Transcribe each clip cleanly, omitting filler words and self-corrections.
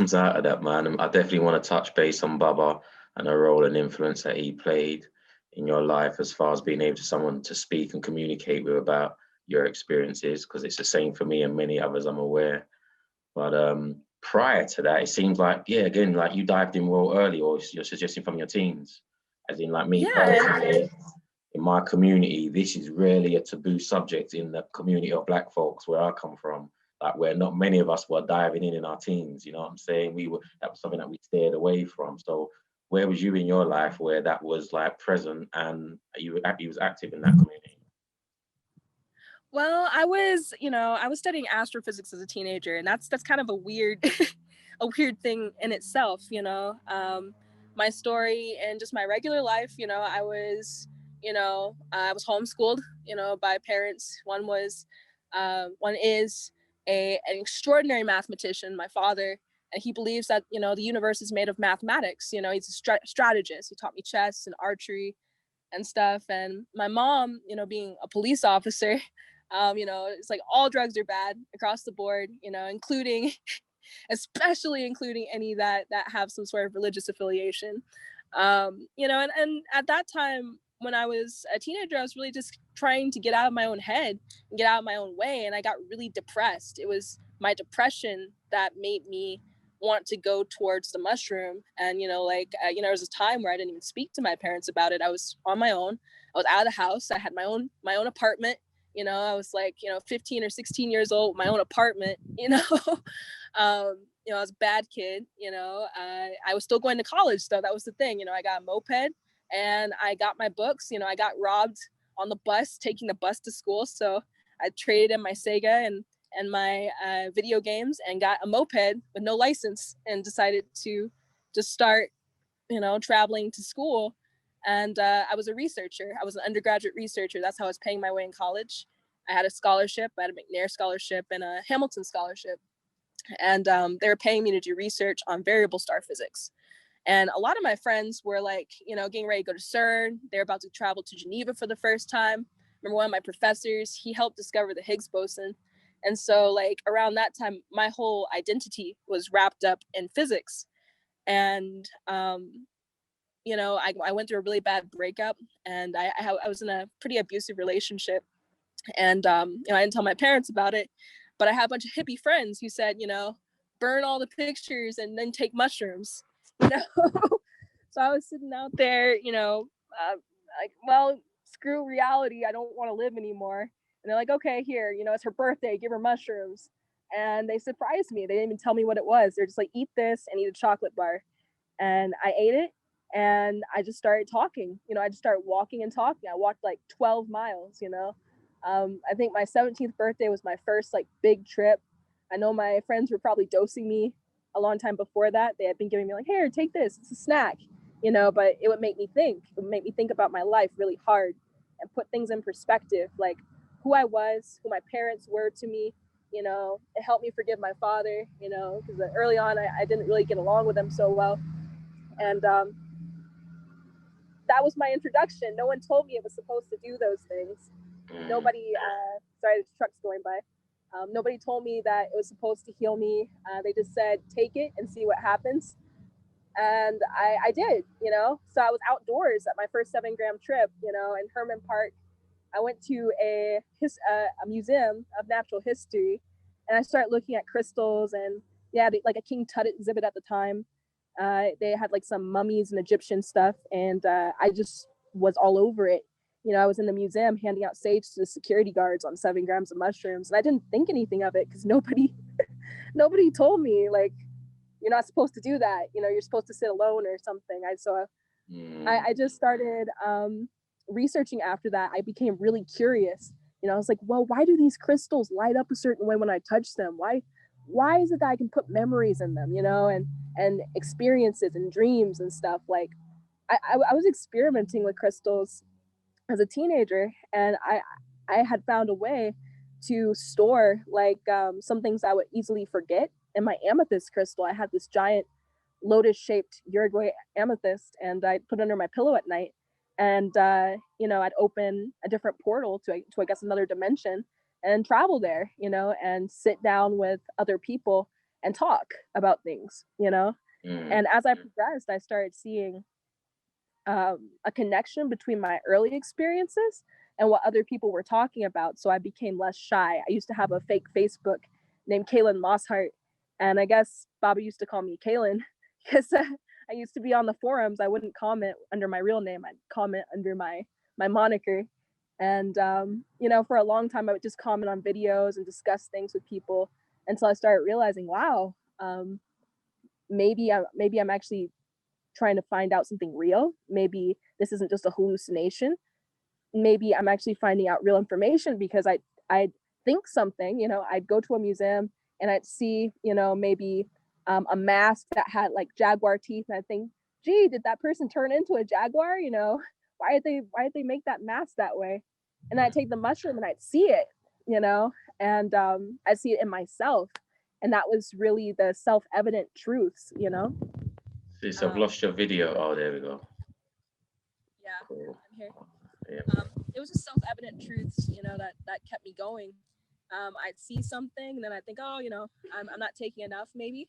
comes out of that, man. And I definitely want to touch base on Baba and the role and influence that he played in your life as far as being able to someone to speak and communicate with about your experiences, because it's the same for me and many others, I'm aware. But prior to that, it seems like, yeah, again, like you dived in well early, or you're suggesting from your teens, as in like me personally, in my community, this is really a taboo subject in the community of Black folks where I come from. Like where not many of us were diving in our teens, you know what I'm saying? That was something that we steered away from. So where was you in your life where that was like present and you was active in that community? Well, I was studying astrophysics as a teenager, and that's kind of a weird, a weird thing in itself. My story and just my regular life. I was homeschooled. By parents. One is an extraordinary mathematician, my father, and he believes that the universe is made of mathematics. He's a strategist. He taught me chess and archery and stuff. And my mom, being a police officer. It's like all drugs are bad across the board, especially including any that have some sort of religious affiliation. And at that time when I was a teenager, I was really just trying to get out of my own head and get out of my own way. And I got really depressed. It was my depression that made me want to go towards the mushroom. And, there was a time where I didn't even speak to my parents about it. I was on my own. I was out of the house. I had my own apartment. I was like, 15 or 16 years old, my own apartment, I was a bad kid, I was still going to college though. That was the thing. I got a moped and I got my books, I got robbed on the bus, taking the bus to school. So I traded in my Sega and my video games and got a moped with no license and decided to just start, traveling to school. And I was a researcher. I was an undergraduate researcher. That's how I was paying my way in college. I had a scholarship. I had a McNair scholarship and a Hamilton scholarship. And they were paying me to do research on variable star physics. And a lot of my friends were like, getting ready to go to CERN. They're about to travel to Geneva for the first time. Remember one of my professors, he helped discover the Higgs boson. And so like around that time, my whole identity was wrapped up in physics. And I went through a really bad breakup, and I was in a pretty abusive relationship. And, I didn't tell my parents about it, but I had a bunch of hippie friends who said, burn all the pictures and then take mushrooms, So I was sitting out there, like, well, screw reality. I don't want to live anymore. And they're like, okay, here, it's her birthday, give her mushrooms. And they surprised me. They didn't even tell me what it was. They're just like, eat this and eat a chocolate bar. And I ate it. And I just started talking, I just started walking and talking. I walked like 12 miles, I think my 17th birthday was my first like big trip. I know my friends were probably dosing me a long time before that. They had been giving me like, here, take this, it's a snack, but it would make me think. It would make me think about my life really hard and put things in perspective, like who I was, who my parents were to me. It helped me forgive my father, because early on I didn't really get along with him so well. And that was my introduction. No one told me it was supposed to do those things. Nobody, sorry, the truck's going by. Nobody told me that it was supposed to heal me. They just said, take it and see what happens. And I did, So I was outdoors at my first 7-gram trip, in Herman Park. I went to a museum of natural history, and I started looking at crystals. And yeah, like a King Tut exhibit at the time. They had like some mummies and Egyptian stuff, and I just was all over it. I was in the museum handing out sage to the security guards on 7 grams of mushrooms, and I didn't think anything of it because nobody told me, like, you're not supposed to do that. You're supposed to sit alone or something. I just started researching after that. I became really curious. I was like, well, why do these crystals light up a certain way when I touch them? Why is it that I can put memories in them, and experiences and dreams and stuff? Like, I was experimenting with crystals as a teenager, and I had found a way to store like some things I would easily forget. In my amethyst crystal, I had this giant lotus-shaped Uruguay amethyst, and I'd put it under my pillow at night. And I'd open a different portal to I guess another dimension and travel there, and sit down with other people and talk about things, you know? And as I progressed, I started seeing a connection between my early experiences and what other people were talking about. So I became less shy. I used to have a fake Facebook named Kaylin Mosshart. And I guess Baba used to call me Kaylin because I used to be on the forums. I wouldn't comment under my real name. I'd comment under my moniker. And, you know, for a long time, I would just comment on videos and discuss things with people until I started realizing, wow, maybe I'm actually trying to find out something real. Maybe this isn't just a hallucination. Maybe I'm actually finding out real information because I think something, you know, I'd go to a museum and I'd see, you know, maybe a mask that had like jaguar teeth, and I think, gee, did that person turn into a jaguar? You know, why did they make that mask that way? And I'd take the mushroom and I'd see it, you know, and I see it in myself. And that was really the self-evident truths, you know. So I've lost your video. Oh, there we go. Yeah, cool. I'm here. Yeah. It was just self-evident truths, you know, that kept me going. I'd see something, and then I think, oh, you know, I'm not taking enough, maybe.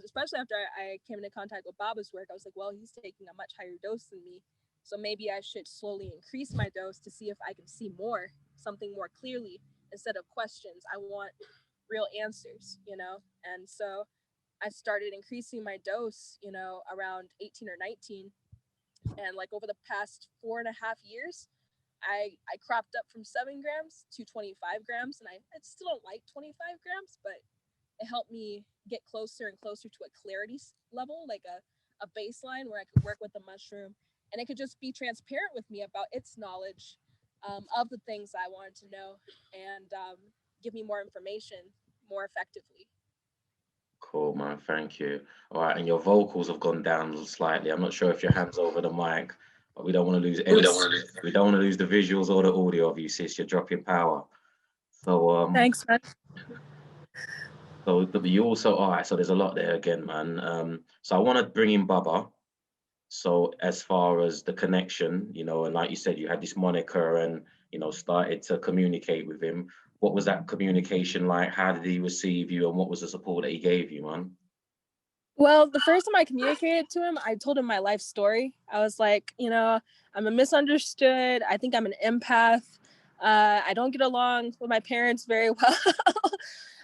Especially after I came into contact with Baba's work, I was like, well, he's taking a much higher dose than me, so maybe I should slowly increase my dose to see if I can see more, something more clearly instead of questions. I want real answers, you know. And so I started increasing my dose, you know, around 18 or 19. And like over the past 4.5 years, I cropped up from 7 grams to 25 grams. And I still don't like 25 grams, but it helped me get closer and closer to a clarity level, like a baseline where I could work with the mushroom and it could just be transparent with me about its knowledge of the things I wanted to know, and give me more information more effectively. Cool, man. Thank you. All right, and your vocals have gone down slightly. I'm not sure if your hand's over the mic, but we don't want to lose any. We don't want to lose the visuals or the audio of you, sis. You're dropping power. So Thanks, man. So you also, all right, so there's a lot there again, man. So I want to bring in Baba. So as far as the connection, you know, and like you said, you had this moniker and, you know, started to communicate with him. What was that communication like? How did he receive you, and what was the support that he gave you, man? Well, the first time I communicated to him, I told him my life story. I was like, you know, I'm a misunderstood. I think I'm an empath. I don't get along with my parents very well.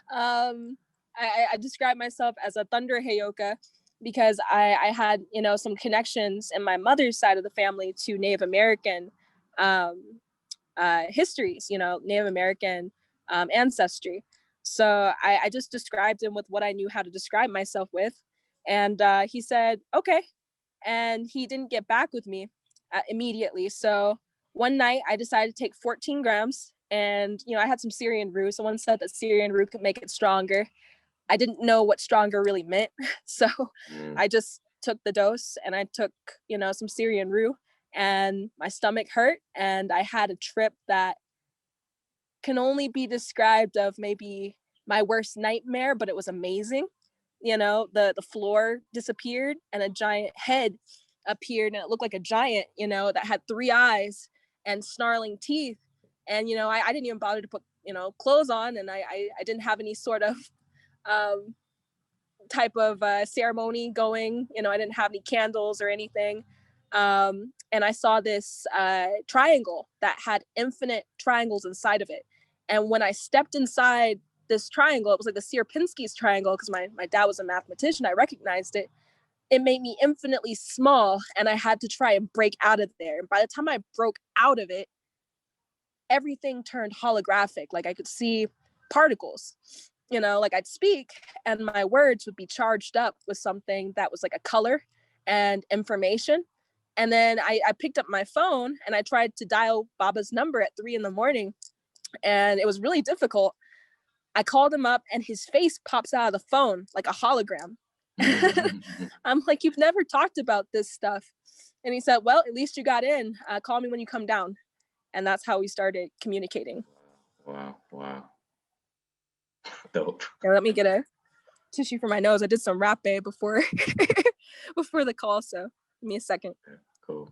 I describe myself as a thunder heyoka because I had, you know, some connections in my mother's side of the family to Native American histories, you know, Native American ancestry. So I just described him with what I knew how to describe myself with. And he said, okay. And he didn't get back with me immediately. So one night I decided to take 14 grams, and, you know, I had some Syrian rue. Someone said that Syrian rue could make it stronger. I didn't know what stronger really meant. So I just took the dose and I took, you know, some Syrian rue, and my stomach hurt. And I had a trip that can only be described of maybe my worst nightmare, but it was amazing. You know, the floor disappeared and a giant head appeared, and it looked like a giant, you know, that had 3 eyes and snarling teeth. And, you know, I didn't even bother to put, you know, clothes on, and I didn't have any sort of type of ceremony going. You know, I didn't have any candles or anything. And I saw this triangle that had infinite triangles inside of it. And when I stepped inside this triangle, it was like the Sierpinski's triangle, because my dad was a mathematician. I recognized it. It made me infinitely small, and I had to try and break out of there. And by the time I broke out of it, everything turned holographic. Like I could see particles, you know, like I'd speak and my words would be charged up with something that was like a color and information. And then I picked up my phone and I tried to dial Baba's number at 3 a.m, and it was really difficult. I called him up and his face pops out of the phone like a hologram. I'm like, you've never talked about this stuff. And he said, well, at least you got in. Call me when you come down. And that's how we started communicating. Wow. Dope. Yeah, let me get a tissue for my nose. I did some rap before before the call, so give me a second. Cool.